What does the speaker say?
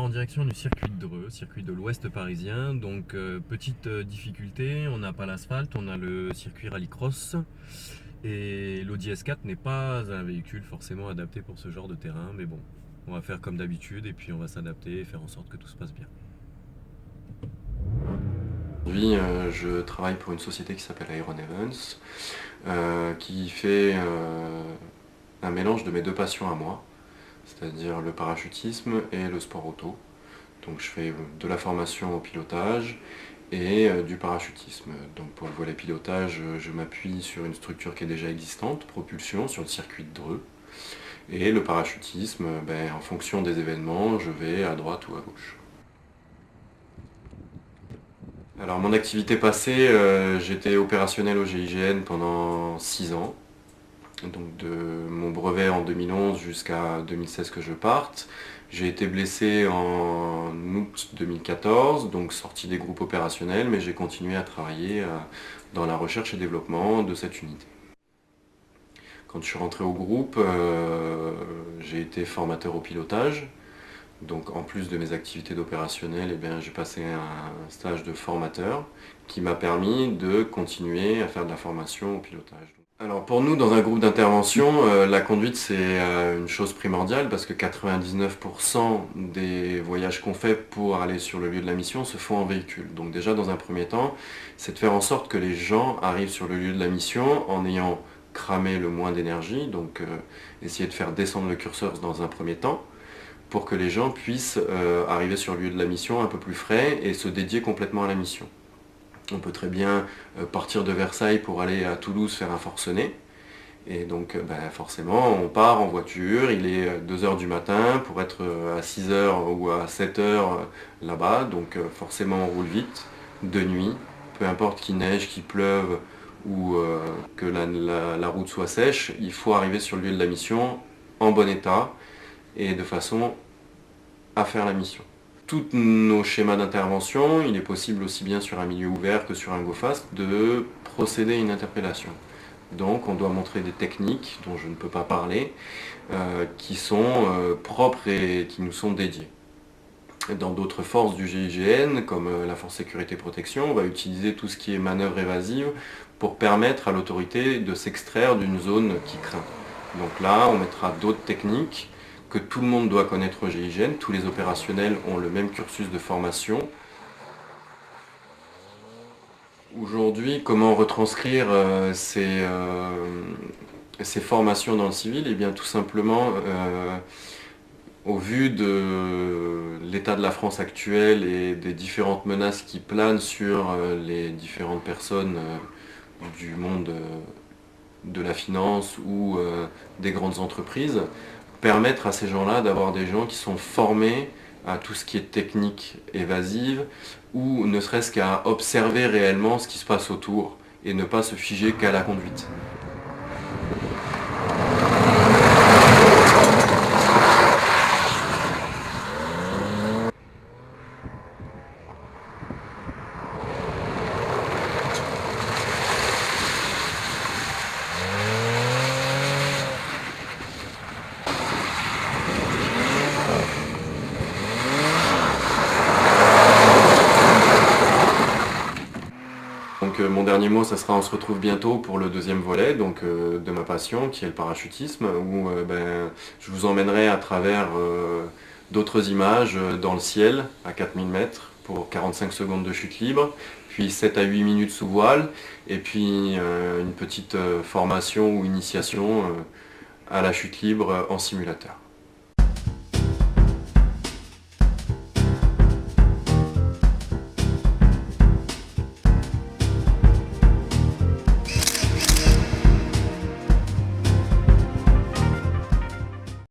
en direction du circuit de Dreux, circuit de l'Ouest parisien. Donc petite difficulté, on n'a pas l'asphalte, on a le circuit rallycross. Et l'Audi S4 n'est pas un véhicule forcément adapté pour ce genre de terrain. Mais bon, on va faire comme d'habitude et puis on va s'adapter et faire en sorte que tout se passe bien. Aujourd'hui, je travaille pour une société qui s'appelle Iron Events, qui fait un mélange de mes deux passions à moi, c'est-à-dire le parachutisme et le sport auto. Donc je fais de la formation au pilotage et du parachutisme. Donc pour le volet pilotage, je m'appuie sur une structure qui est déjà existante, propulsion, sur le circuit de Dreux. Et le parachutisme, en fonction des événements, je vais à droite ou à gauche. Alors mon activité passée, j'étais opérationnel au GIGN pendant 6 ans. Donc de mon brevet en 2011 jusqu'à 2016 que je parte. J'ai été blessé en août 2014, donc sorti des groupes opérationnels, mais j'ai continué à travailler dans la recherche et développement de cette unité. Quand je suis rentré au groupe, j'ai été formateur au pilotage. Donc en plus de mes activités d'opérationnel, j'ai passé un stage de formateur qui m'a permis de continuer à faire de la formation au pilotage. Alors pour nous, dans un groupe d'intervention, la conduite c'est une chose primordiale parce que 99% des voyages qu'on fait pour aller sur le lieu de la mission se font en véhicule. Donc déjà dans un premier temps, c'est de faire en sorte que les gens arrivent sur le lieu de la mission en ayant cramé le moins d'énergie, donc essayer de faire descendre le curseur dans un premier temps, pour que les gens puissent arriver sur le lieu de la mission un peu plus frais et se dédier complètement à la mission. On peut très bien partir de Versailles pour aller à Toulouse faire un forcené. Et donc forcément on part en voiture, il est 2 h du matin pour être à 6 h ou à 7 h là-bas. Donc forcément on roule vite, de nuit, peu importe qu'il neige, qu'il pleuve ou que la route soit sèche, il faut arriver sur le lieu de la mission en bon état et de façon à faire la mission. Tous nos schémas d'intervention, il est possible aussi bien sur un milieu ouvert que sur un go fast de procéder à une interpellation. Donc on doit montrer des techniques dont je ne peux pas parler, qui sont propres et qui nous sont dédiées. Dans d'autres forces du GIGN, comme la force sécurité protection, on va utiliser tout ce qui est manœuvre évasive pour permettre à l'autorité de s'extraire d'une zone qui craint. Donc là, on mettra d'autres techniques que tout le monde doit connaître au GIGN. Tous les opérationnels ont le même cursus de formation. Aujourd'hui, comment retranscrire ces formations dans le civil? Eh bien, tout simplement, au vu de l'état de la France actuelle et des différentes menaces qui planent sur les différentes personnes du monde de la finance ou des grandes entreprises, permettre à ces gens-là d'avoir des gens qui sont formés à tout ce qui est technique évasive ou ne serait-ce qu'à observer réellement ce qui se passe autour et ne pas se figer qu'à la conduite. Donc mon dernier mot, ça sera on se retrouve bientôt pour le deuxième volet de ma passion qui est le parachutisme où je vous emmènerai à travers d'autres images dans le ciel à 4000 mètres pour 45 secondes de chute libre, puis 7 à 8 minutes sous voile et puis une petite formation ou initiation à la chute libre en simulateur.